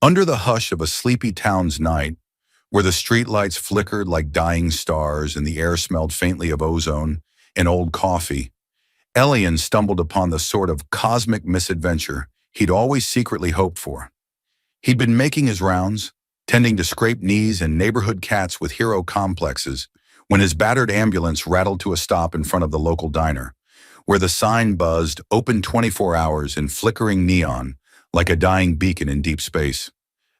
Under the hush of a sleepy town's night, where the streetlights flickered like dying stars and the air smelled faintly of ozone and old coffee, Elian stumbled upon the sort of cosmic misadventure he'd always secretly hoped for. He'd been making his rounds, tending to scraped knees and neighborhood cats with hero complexes, when his battered ambulance rattled to a stop in front of the local diner, where the sign buzzed open 24 hours in flickering neon like a dying beacon in deep space.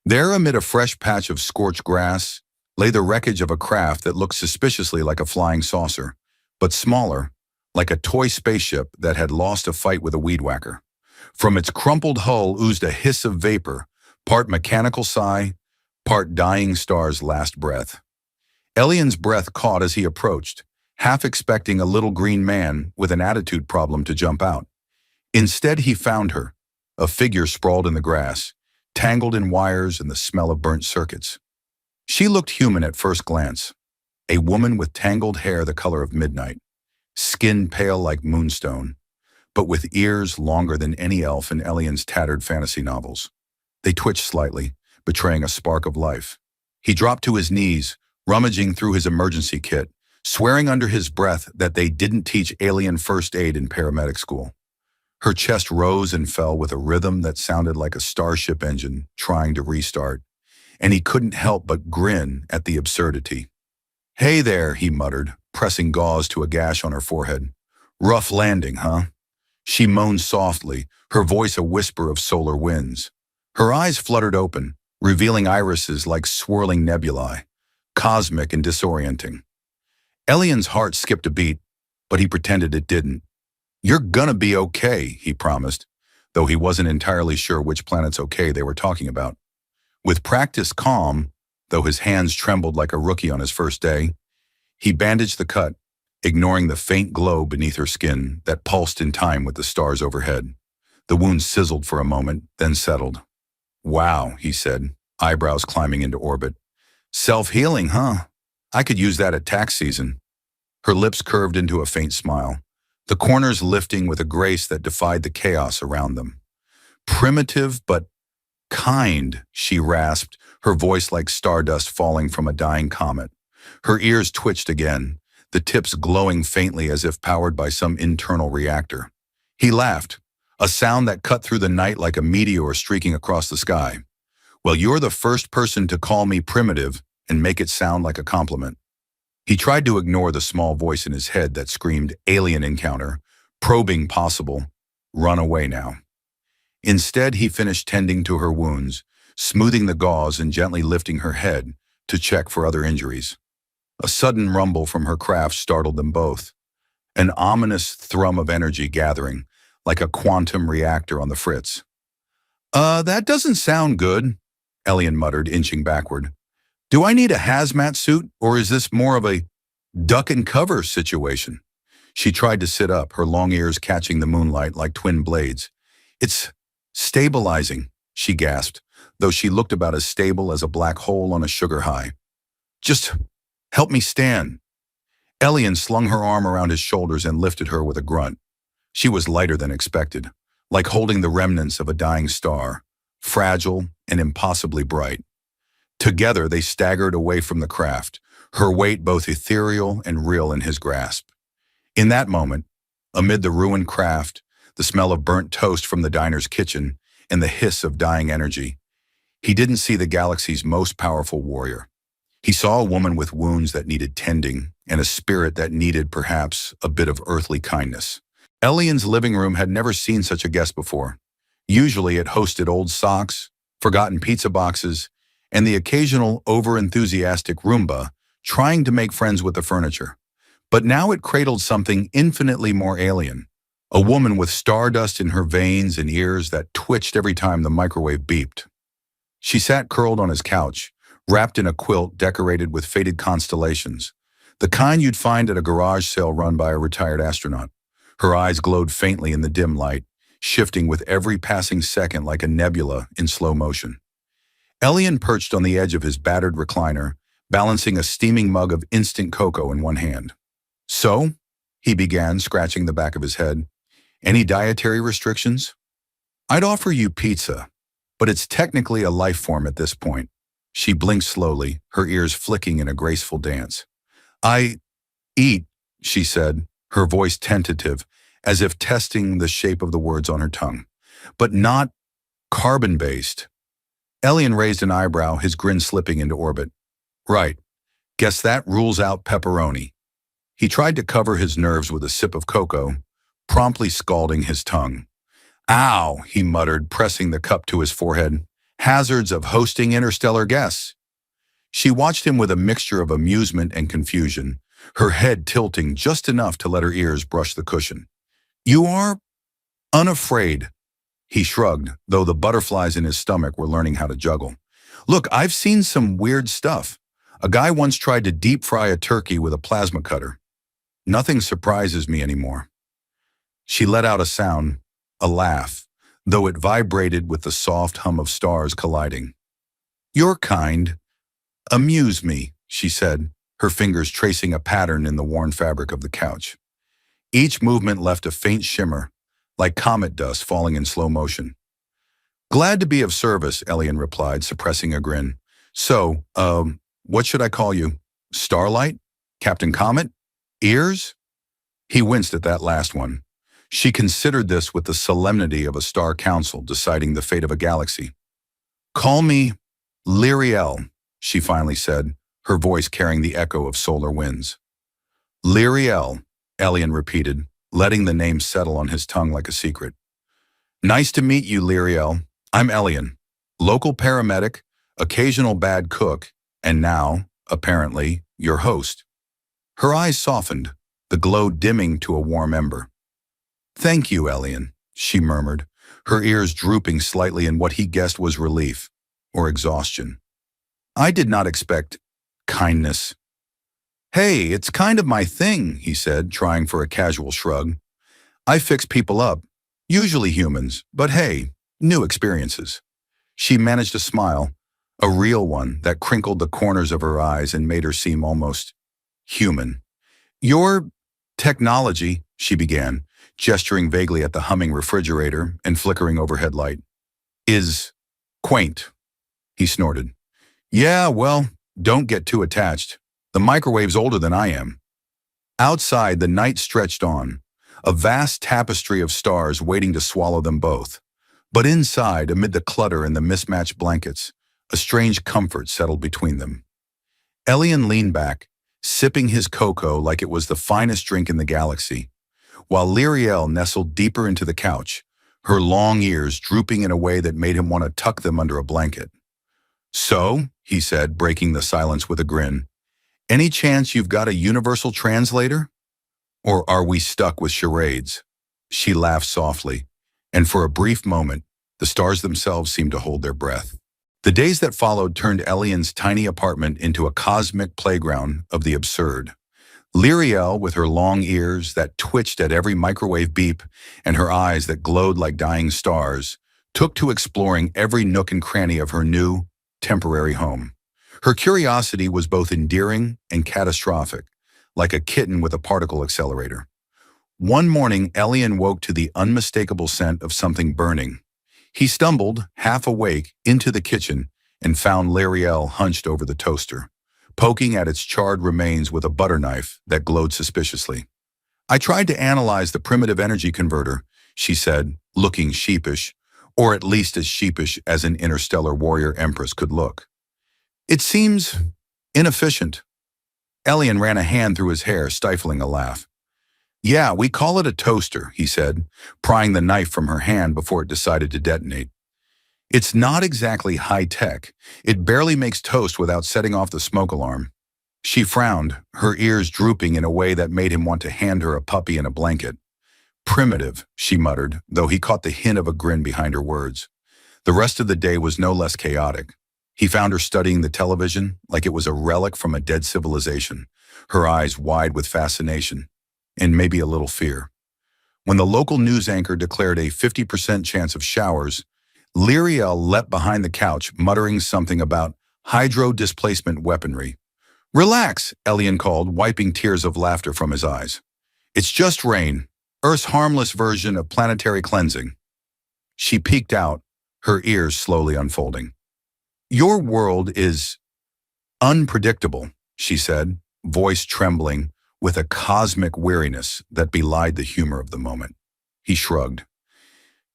There, amid a fresh patch of scorched grass, lay the wreckage of a craft that looked suspiciously like a flying saucer, but smaller, like a toy spaceship that had lost a fight with a weed whacker. From its crumpled hull oozed a hiss of vapor, part mechanical sigh, part dying star's last breath. Elian's breath caught as he approached, half expecting a little green man with an attitude problem to jump out. Instead, he found her, a figure sprawled in the grass, tangled in wires and the smell of burnt circuits. She looked human at first glance, a woman with tangled hair the color of midnight, skin pale like moonstone, but with ears longer than any elf in Elian's tattered fantasy novels. They twitched slightly, betraying a spark of life. He dropped to his knees, rummaging through his emergency kit, swearing under his breath that they didn't teach alien first aid in paramedic school. Her chest rose and fell with a rhythm that sounded like a starship engine trying to restart, and he couldn't help but grin at the absurdity. "Hey there," he muttered, pressing gauze to a gash on her forehead. "Rough landing, huh?" She moaned softly, her voice a whisper of solar winds. Her eyes fluttered open, revealing irises like swirling nebulae, cosmic and disorienting. Elian's heart skipped a beat, but he pretended it didn't. "You're gonna be okay," he promised, though he wasn't entirely sure which planet's okay they were talking about. With practiced calm, though his hands trembled like a rookie on his first day, he bandaged the cut, ignoring the faint glow beneath her skin that pulsed in time with the stars overhead. The wound sizzled for a moment, then settled. "Wow," he said, eyebrows climbing into orbit. "Self-healing, huh? I could use that at tax season." Her lips curved into a faint smile, the corners lifting with a grace that defied the chaos around them. "Primitive but kind," she rasped, her voice like stardust falling from a dying comet. Her ears twitched again, the tips glowing faintly as if powered by some internal reactor. He laughed, a sound that cut through the night like a meteor streaking across the sky. "Well, you're the first person to call me primitive and make it sound like a compliment." He tried to ignore the small voice in his head that screamed alien encounter, probing possible, run away now. Instead, he finished tending to her wounds, smoothing the gauze and gently lifting her head to check for other injuries. A sudden rumble from her craft startled them both, an ominous thrum of energy gathering, like a quantum reactor on the fritz. That doesn't sound good," Elian muttered, inching backward. "Do I need a hazmat suit, or is this more of a duck and cover situation?" She tried to sit up, her long ears catching the moonlight like twin blades. "It's stabilizing," she gasped, though she looked about as stable as a black hole on a sugar high. "Just help me stand." Elian slung her arm around his shoulders and lifted her with a grunt. She was lighter than expected, like holding the remnants of a dying star, fragile and impossibly bright. Together they staggered away from the craft, her weight both ethereal and real in his grasp. In that moment, amid the ruined craft, the smell of burnt toast from the diner's kitchen, and the hiss of dying energy, he didn't see the galaxy's most powerful warrior. He saw a woman with wounds that needed tending, and a spirit that needed, perhaps, a bit of earthly kindness. Elian's living room had never seen such a guest before. Usually it hosted old socks, forgotten pizza boxes, and the occasional over-enthusiastic Roomba trying to make friends with the furniture. But now it cradled something infinitely more alien, a woman with stardust in her veins and ears that twitched every time the microwave beeped. She sat curled on his couch, wrapped in a quilt decorated with faded constellations, the kind you'd find at a garage sale run by a retired astronaut. Her eyes glowed faintly in the dim light, shifting with every passing second like a nebula in slow motion. Elian perched on the edge of his battered recliner, balancing a steaming mug of instant cocoa in one hand. "So," he began, scratching the back of his head, "any dietary restrictions?" "I'd offer you pizza, but it's technically a life form at this point. She blinked slowly, her ears flicking in a graceful dance. I eat, she said, her voice tentative, as if testing the shape of the words on her tongue. But not carbon-based. Elian raised an eyebrow, his grin slipping into orbit. Right. Guess that rules out pepperoni. He tried to cover his nerves with a sip of cocoa, promptly scalding his tongue. Ow, he muttered, pressing the cup to his forehead. Hazards of hosting interstellar guests. She watched him with a mixture of amusement and confusion, her head tilting just enough to let her ears brush the cushion. You are unafraid. He shrugged, though the butterflies in his stomach were learning how to juggle. Look, I've seen some weird stuff. A guy once tried to deep fry a turkey with a plasma cutter. Nothing surprises me anymore. She let out a sound, a laugh, though it vibrated with the soft hum of stars colliding. Your kind amuse me, she said, her fingers tracing a pattern in the worn fabric of the couch. Each movement left a faint shimmer, like comet dust falling in slow motion. Glad to be of service, Elian replied, suppressing a grin. So, what should I call you? Starlight? Captain Comet? Ears? He winced at that last one. She considered this with the solemnity of a star council deciding the fate of a galaxy. Call me Lyriel, she finally said, her voice carrying the echo of solar winds. Lyriel, Elian repeated, letting the name settle on his tongue like a secret. Nice to meet you, Lyriel. I'm Elian, local paramedic, occasional bad cook, and now, apparently, your host. Her eyes softened, the glow dimming to a warm ember. Thank you, Elian, she murmured, her ears drooping slightly in what he guessed was relief, or exhaustion. I did not expect kindness. Hey, it's kind of my thing, he said, trying for a casual shrug. I fix people up, usually humans, but hey, new experiences. She managed a smile, a real one that crinkled the corners of her eyes and made her seem almost human. Your technology, she began, gesturing vaguely at the humming refrigerator and flickering overhead light, is quaint, he snorted. Yeah, well, don't get too attached. The microwave's older than I am. Outside, the night stretched on, a vast tapestry of stars waiting to swallow them both. But inside, amid the clutter and the mismatched blankets, a strange comfort settled between them. Elian leaned back, sipping his cocoa like it was the finest drink in the galaxy, while Lyriel nestled deeper into the couch, her long ears drooping in a way that made him want to tuck them under a blanket. So, he said, breaking the silence with a grin, any chance you've got a universal translator? Or are we stuck with charades? She laughed softly, and for a brief moment, the stars themselves seemed to hold their breath. The days that followed turned Elian's tiny apartment into a cosmic playground of the absurd. Lyriel, with her long ears that twitched at every microwave beep and her eyes that glowed like dying stars, took to exploring every nook and cranny of her new, temporary home. Her curiosity was both endearing and catastrophic, like a kitten with a particle accelerator. One morning, Elian woke to the unmistakable scent of something burning. He stumbled, half awake, into the kitchen and found Lyriel hunched over the toaster, poking at its charred remains with a butter knife that glowed suspiciously. I tried to analyze the primitive energy converter, she said, looking sheepish, or at least as sheepish as an interstellar warrior Empress could look. It seems inefficient. Elian ran a hand through his hair, stifling a laugh. Yeah, we call it a toaster, he said, prying the knife from her hand before it decided to detonate. It's not exactly high-tech. It barely makes toast without setting off the smoke alarm. She frowned, her ears drooping in a way that made him want to hand her a puppy and a blanket. Primitive, she muttered, though he caught the hint of a grin behind her words. The rest of the day was no less chaotic. He found her studying the television like it was a relic from a dead civilization, her eyes wide with fascination, and maybe a little fear. When the local news anchor declared a 50% chance of showers, Lyriel leapt behind the couch, muttering something about hydro-displacement weaponry. Relax, Elian called, wiping tears of laughter from his eyes. It's just rain, Earth's harmless version of planetary cleansing. She peeked out, her ears slowly unfolding. Your world is unpredictable, she said, voice trembling with a cosmic weariness that belied the humor of the moment. He shrugged.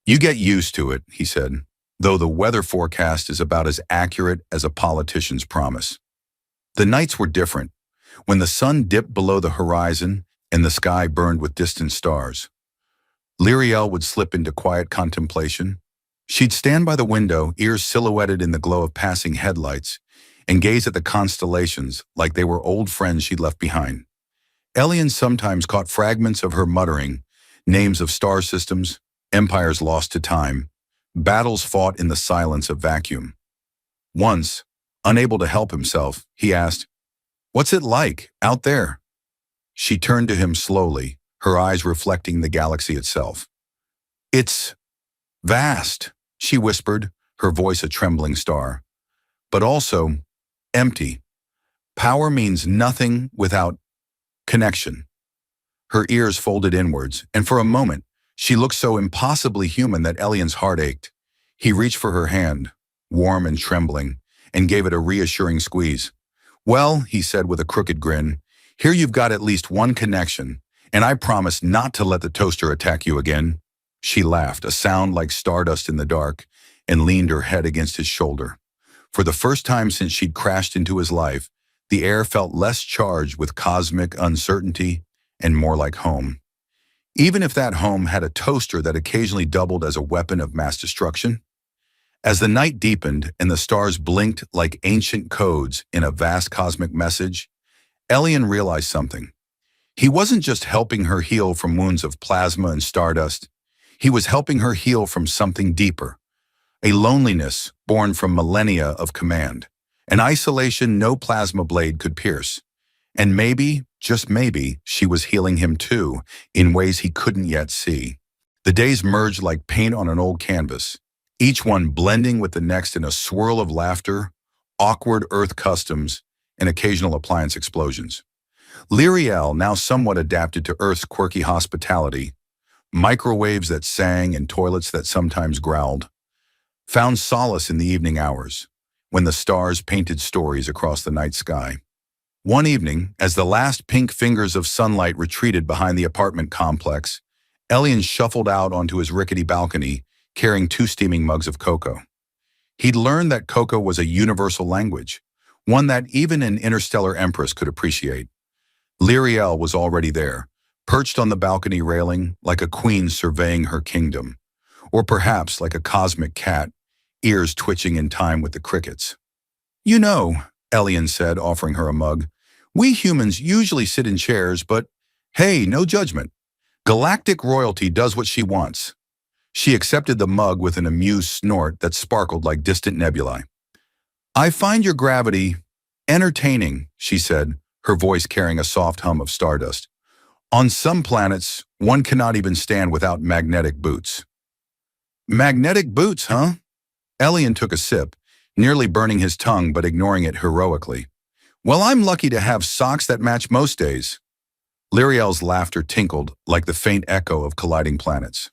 You get used to it, he said, though the weather forecast is about as accurate as a politician's promise. The nights were different, when the sun dipped below the horizon and the sky burned with distant stars. Lyriel would slip into quiet contemplation. She'd stand by the window, ears silhouetted in the glow of passing headlights, and gaze at the constellations like they were old friends she'd left behind. Elian sometimes caught fragments of her muttering, names of star systems, empires lost to time, battles fought in the silence of vacuum. Once, unable to help himself, he asked, "What's it like, out there?" She turned to him slowly, her eyes reflecting the galaxy itself. "It's vast," she whispered, her voice a trembling star. "But also empty. Power means nothing without connection." Her ears folded inwards, and for a moment, she looked so impossibly human that Elian's heart ached. He reached for her hand, warm and trembling, and gave it a reassuring squeeze. "Well," he said with a crooked grin, "here you've got at least one connection, and I promise not to let the toaster attack you again." She laughed, a sound like stardust in the dark, and leaned her head against his shoulder. For the first time since she'd crashed into his life, the air felt less charged with cosmic uncertainty and more like home. Even if that home had a toaster that occasionally doubled as a weapon of mass destruction. As the night deepened and the stars blinked like ancient codes in a vast cosmic message, Elian realized something. He wasn't just helping her heal from wounds of plasma and stardust. He was helping her heal from something deeper, a loneliness born from millennia of command, an isolation no plasma blade could pierce. And maybe, just maybe, she was healing him too, in ways he couldn't yet see. The days merged like paint on an old canvas, each one blending with the next in a swirl of laughter, awkward Earth customs, and occasional appliance explosions. Lyriel, now somewhat adapted to Earth's quirky hospitality, microwaves that sang and toilets that sometimes growled, found solace in the evening hours, when the stars painted stories across the night sky. One evening, as the last pink fingers of sunlight retreated behind the apartment complex, Elian shuffled out onto his rickety balcony, carrying 2 steaming mugs of cocoa. He'd learned that cocoa was a universal language, one that even an interstellar Empress could appreciate. Lyriel was already there, perched on the balcony railing like a queen surveying her kingdom, or perhaps like a cosmic cat, ears twitching in time with the crickets. "You know," Elian said, offering her a mug, "we humans usually sit in chairs, but hey, no judgment. Galactic royalty does what she wants." She accepted the mug with an amused snort that sparkled like distant nebulae. "I find your gravity entertaining," she said, her voice carrying a soft hum of stardust. "On some planets, one cannot even stand without magnetic boots." "Magnetic boots, huh?" Elian took a sip, nearly burning his tongue but ignoring it heroically. "Well, I'm lucky to have socks that match most days." Lyriel's laughter tinkled like the faint echo of colliding planets.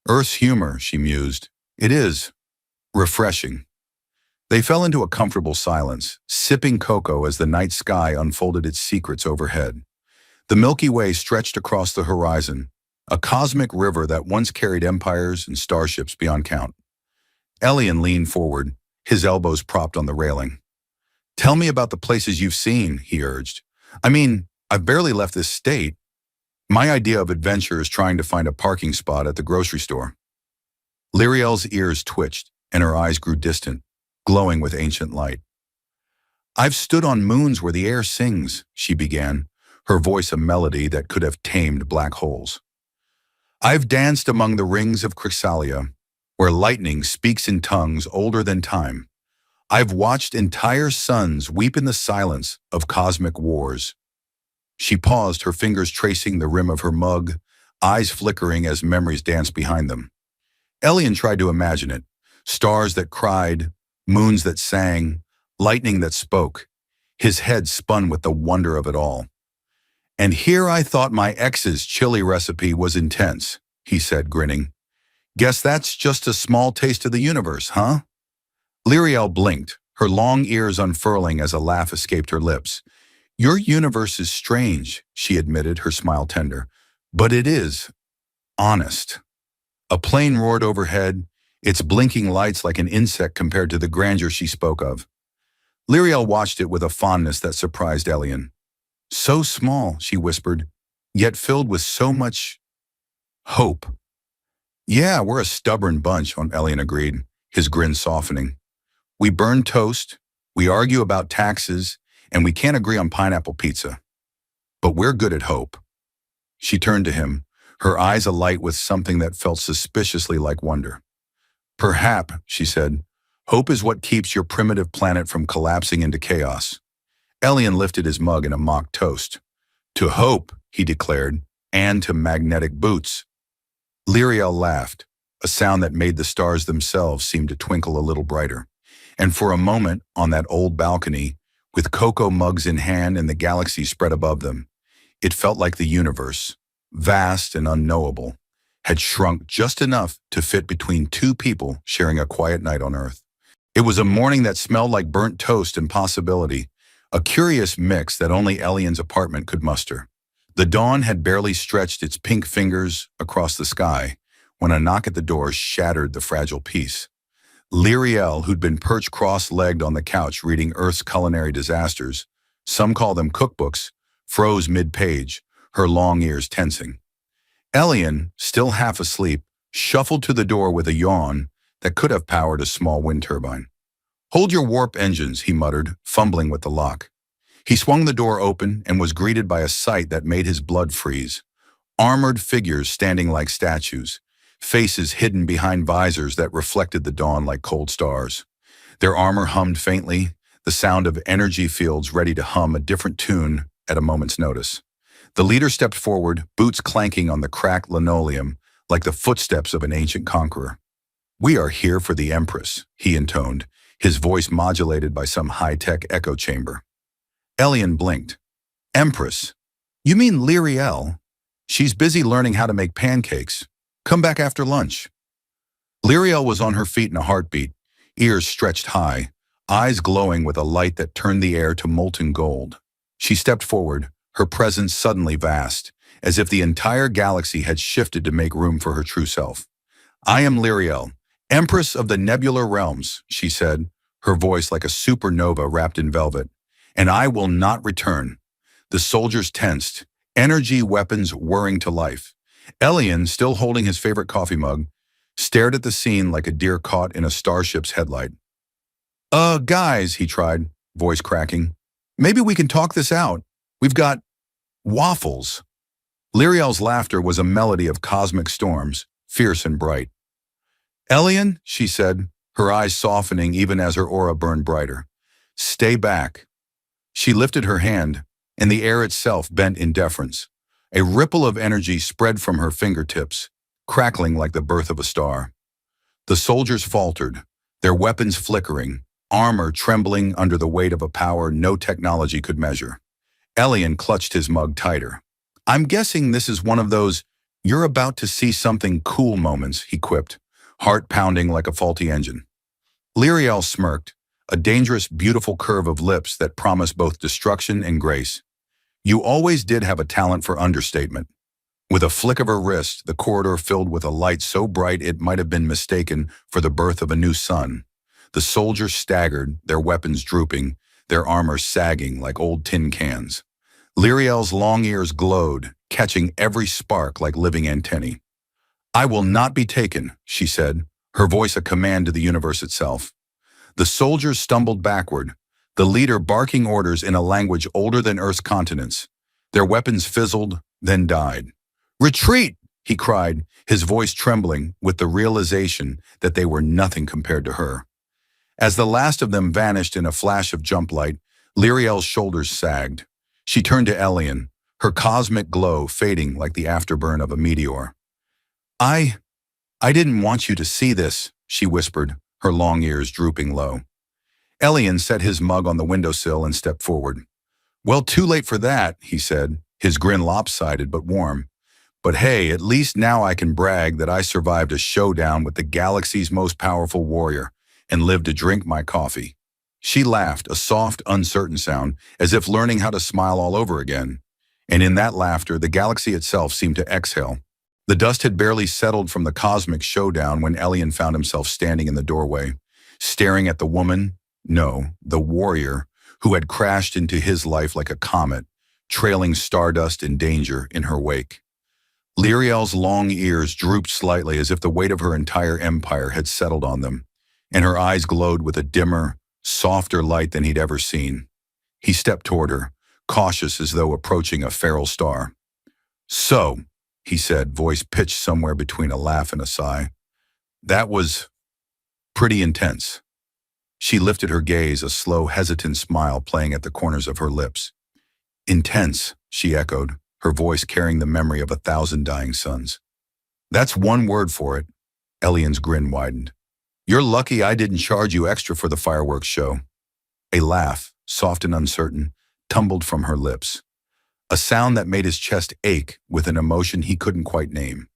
"Earth's humor," she mused. "It is refreshing." They fell into a comfortable silence, sipping cocoa as the night sky unfolded its secrets overhead. The Milky Way stretched across the horizon, a cosmic river that once carried empires and starships beyond count. Elian leaned forward, his elbows propped on the railing. "Tell me about the places you've seen," he urged. "I mean, I've barely left this state. My idea of adventure is trying to find a parking spot at the grocery store." Lyriel's ears twitched, and her eyes grew distant, glowing with ancient light. "I've stood on moons where the air sings," she began, her voice a melody that could have tamed black holes. "I've danced among the rings of Chrysalia, where lightning speaks in tongues older than time. I've watched entire suns weep in the silence of cosmic wars." She paused, her fingers tracing the rim of her mug, eyes flickering as memories danced behind them. Elian tried to imagine it. Stars that cried, moons that sang, lightning that spoke. His head spun with the wonder of it all. "And here I thought my ex's chili recipe was intense," he said, grinning. Guess that's just a small taste of the universe, huh? Lyriel blinked, her long ears unfurling as a laugh escaped her lips. Your universe is strange, she admitted, her smile tender. But it is honest. A plane roared overhead, its blinking lights like an insect compared to the grandeur she spoke of. Lyriel watched it with a fondness that surprised Elian. So small, she whispered, yet filled with so much hope. Yeah, we're a stubborn bunch, Elian agreed, his grin softening. We burn toast, we argue about taxes, and we can't agree on pineapple pizza. But we're good at hope. She turned to him, her eyes alight with something that felt suspiciously like wonder. Perhaps, she said, hope is what keeps your primitive planet from collapsing into chaos. Elian lifted his mug in a mock toast. To hope, he declared, and to magnetic boots. Lyriel laughed, a sound that made the stars themselves seem to twinkle a little brighter. And for a moment, on that old balcony, with cocoa mugs in hand and the galaxy spread above them, it felt like the universe, vast and unknowable, had shrunk just enough to fit between two people sharing a quiet night on Earth. It was a morning that smelled like burnt toast and possibility, a curious mix that only Elian's apartment could muster. The dawn had barely stretched its pink fingers across the sky when a knock at the door shattered the fragile peace. Lyriel, who'd been perched cross-legged on the couch reading Earth's culinary disasters, some call them cookbooks, froze mid-page, her long ears tensing. Elian, still half asleep, shuffled to the door with a yawn that could have powered a small wind turbine. Hold your warp engines, he muttered, fumbling with the lock. He swung the door open and was greeted by a sight that made his blood freeze. Armored figures standing like statues, faces hidden behind visors that reflected the dawn like cold stars. Their armor hummed faintly, the sound of energy fields ready to hum a different tune at a moment's notice. The leader stepped forward, boots clanking on the cracked linoleum like the footsteps of an ancient conqueror. We are here for the Empress, he intoned, his voice modulated by some high-tech echo chamber. Elian blinked. Empress? You mean Lyriel? She's busy learning how to make pancakes. Come back after lunch. Lyriel was on her feet in a heartbeat, ears stretched high, eyes glowing with a light that turned the air to molten gold. She stepped forward, her presence suddenly vast, as if the entire galaxy had shifted to make room for her true self. I am Lyriel, Empress of the Nebular Realms, she said, her voice like a supernova wrapped in velvet. And I will not return. The soldiers tensed, energy weapons whirring to life. Elian, still holding his favorite coffee mug, stared at the scene like a deer caught in a starship's headlight. Guys, he tried, voice cracking. Maybe we can talk this out. We've got waffles. Lyriel's laughter was a melody of cosmic storms, fierce and bright. Elian, she said, her eyes softening even as her aura burned brighter. Stay back. She lifted her hand, and the air itself bent in deference. A ripple of energy spread from her fingertips, crackling like the birth of a star. The soldiers faltered, their weapons flickering, armor trembling under the weight of a power no technology could measure. Elian clutched his mug tighter. I'm guessing this is one of those "you're about to see something cool" moments, he quipped, heart pounding like a faulty engine. Lyriel smirked, a dangerous, beautiful curve of lips that promised both destruction and grace. You always did have a talent for understatement. With a flick of her wrist, the corridor filled with a light so bright it might have been mistaken for the birth of a new sun. The soldiers staggered, their weapons drooping, their armor sagging like old tin cans. Lyriel's long ears glowed, catching every spark like living antennae. I will not be taken, she said, her voice a command to the universe itself. The soldiers stumbled backward, the leader barking orders in a language older than Earth's continents. Their weapons fizzled, then died. Retreat, he cried, his voice trembling with the realization that they were nothing compared to her. As the last of them vanished in a flash of jump light, Lyriel's shoulders sagged. She turned to Elian, her cosmic glow fading like the afterburn of a meteor. I didn't want you to see this, she whispered, her long ears drooping low. Elian set his mug on the windowsill and stepped forward. Well, too late for that, he said, his grin lopsided but warm. But hey, at least now I can brag that I survived a showdown with the galaxy's most powerful warrior and lived to drink my coffee. She laughed, a soft, uncertain sound, as if learning how to smile all over again. And in that laughter, the galaxy itself seemed to exhale. The dust had barely settled from the cosmic showdown when Elian found himself standing in the doorway, staring at the woman, no, the warrior, who had crashed into his life like a comet, trailing stardust and danger in her wake. Lyriel's long ears drooped slightly as if the weight of her entire empire had settled on them, and her eyes glowed with a dimmer, softer light than he'd ever seen. He stepped toward her, cautious as though approaching a feral star. "So," he said, voice pitched somewhere between a laugh and a sigh, "that was pretty intense." She lifted her gaze, a slow, hesitant smile playing at the corners of her lips. "Intense," she echoed, her voice carrying the memory of 1,000 dying suns. "That's one word for it." Elian's grin widened. "You're lucky I didn't charge you extra for the fireworks show." A laugh, soft and uncertain, tumbled from her lips, a sound that made his chest ache with an emotion he couldn't quite name.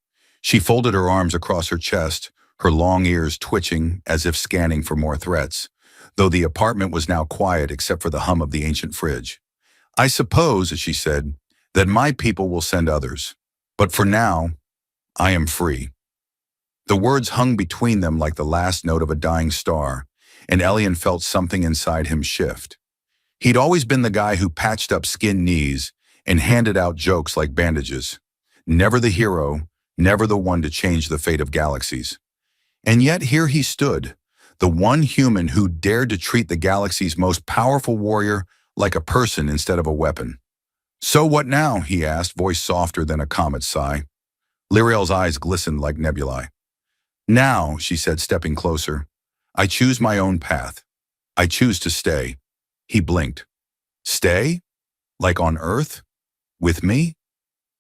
She folded her arms across her chest, her long ears twitching as if scanning for more threats, though the apartment was now quiet except for the hum of the ancient fridge. "I suppose," she said, "that my people will send others. But for now, I am free." The words hung between them like the last note of a dying star, and Elian felt something inside him shift. He'd always been the guy who patched up skinned knees and handed out jokes like bandages. Never the hero, never the one to change the fate of galaxies. And yet here he stood, the one human who dared to treat the galaxy's most powerful warrior like a person instead of a weapon. "So what now?" he asked, voice softer than a comet's sigh. Lyriel's eyes glistened like nebulae. "Now," she said, stepping closer, "I choose my own path. I choose to stay." He blinked. "Stay? Like on Earth? With me?"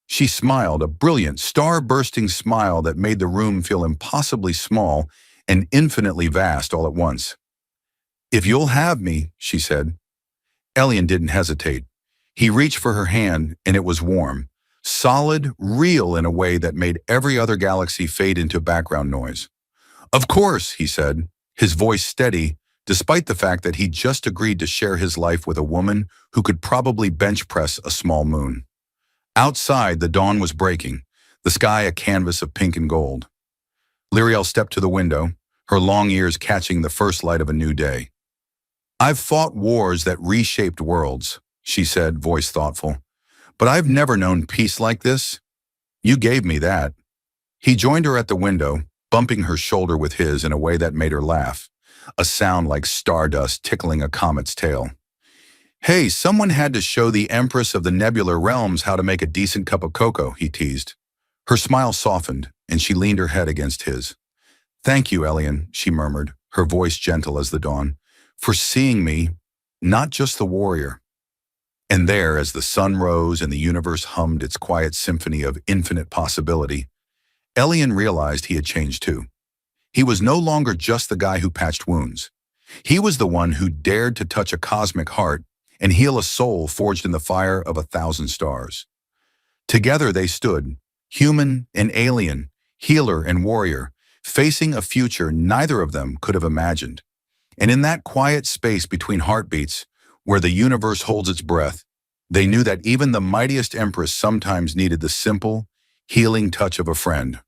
She smiled, a brilliant, star-bursting smile that made the room feel impossibly small and infinitely vast all at once. "If you'll have me," she said. Elian didn't hesitate. He reached for her hand, and it was warm, solid, real in a way that made every other galaxy fade into background noise. "Of course," he said, his voice steady, despite the fact that he'd just agreed to share his life with a woman who could probably bench press a small moon. Outside, the dawn was breaking, the sky a canvas of pink and gold. Lyriel stepped to the window, her long ears catching the first light of a new day. "I've fought wars that reshaped worlds," she said, voice thoughtful, "but I've never known peace like this. You gave me that." He joined her at the window, bumping her shoulder with his in a way that made her laugh, a sound like stardust tickling a comet's tail. "Hey, someone had to show the Empress of the Nebular Realms how to make a decent cup of cocoa," he teased. Her smile softened, and she leaned her head against his. "Thank you, Elian," she murmured, her voice gentle as the dawn, "for seeing me, not just the warrior." And there, as the sun rose and the universe hummed its quiet symphony of infinite possibility, Elian realized he had changed too. He was no longer just the guy who patched wounds. He was the one who dared to touch a cosmic heart and heal a soul forged in the fire of 1,000 stars. Together they stood, human and alien, healer and warrior, facing a future neither of them could have imagined. And in that quiet space between heartbeats, where the universe holds its breath, they knew that even the mightiest Empress sometimes needed the simple, healing touch of a friend.